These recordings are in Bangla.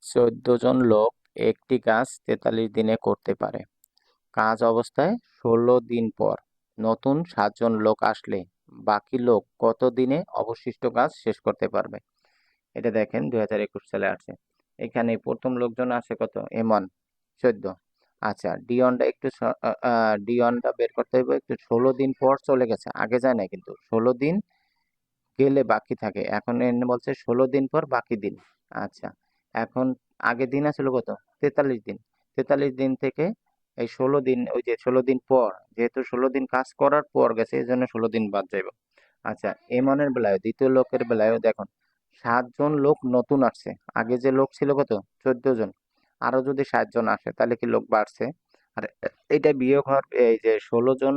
14 জন লোক একটি কাজ 43 দিনে করতে পারে। কাজ অবস্থায় 16 দিন পর নতুন 7 জন লোক আসলে বাকি লোক কত দিনে অবশিষ্ট কাজ শেষ করতে পারবে? এটা দেখেন 2021 সালে আসে। এখানে প্রথম লোকজন আসে কত? এমন 14। আচ্ছা, ডিওনটা বের করতে হবে। একটু 16 দিন পর চলে গেছে, আগে যায় না কিন্তু। 16 দিন গেলে বাকি থাকে, এখন এনে বলছে 16 দিন পর বাকি দিন। আচ্ছা, এখন আগের দিন আসলে কত? 43 দিন। 43 দিন থেকে এই 16 দিন, ওই যে 16 দিন পর, যেহেতু 16 দিন কাজ করার পর গেছে এই জন্য 16 দিন বাদ যাইব। আচ্ছা, এমনের বেলায়, দ্বিতীয় লোকের বেলায় দেখুন 7 জন লোক নতুন আসছে, আগে যে লোক ছিল কত? 14 জন। আরো যদি 7 জন আসে তাহলে কি লোক বাড়ছে? আর এটা বিয়োগ হওয়ার, এই যে 16 জন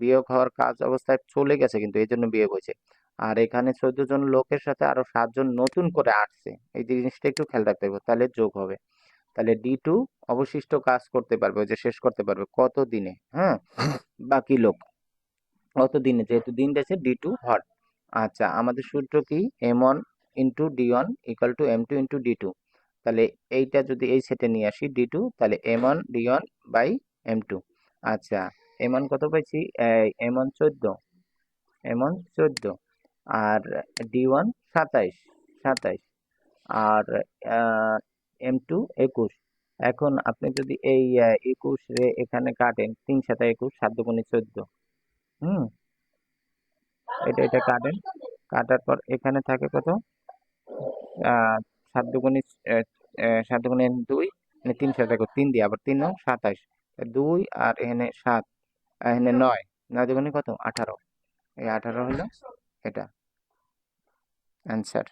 বিয়োগ হওয়ার কাজ অবস্থায় চলে গেছে কিন্তু এই জন্য বিয়োগ হয়েছে। আর এখানে 14 জন লোকের সাথে আরো 7 জন নতুন করে আসছে, এই জিনিসটা একটু খেয়াল রাখতে হবে, তাহলে যোগ হবে। তাহলে D2 অবশিষ্ট কাজ করতে পারবে, ওই যে শেষ করতে পারবে কত দিনে? হ্যাঁ, বাকি লোক কত দিনে, যেহেতু দিন দিয়েছে D2 হট। আচ্ছা, আমাদের সূত্র কি? M1 into D1 equal to M2 into D2। তাহলে এইটা যদি এই সেটে নিয়ে আসি D2, তাহলে M1 D1 বাই M2। আচ্ছা, M1 কত পাইছি? M1 14, M1 14, আর D1 27, 27, আর M2 21। এখন আপনি যদি এই 21 রে এখানে কাটেন, 3 7 21, 7 দুগুণে 14। হুম, এটা কাটেন, কাটার পর এখানে থাকে কত? 7 দুগুণে 2, মানে 3 7 21, 3 দিয়ে আবার 3 9 27, 2 আর এখানে 7, এখানে 9, 9 দুগুণে কত? 18। এই 18 হলো এটা অ্যান্সার।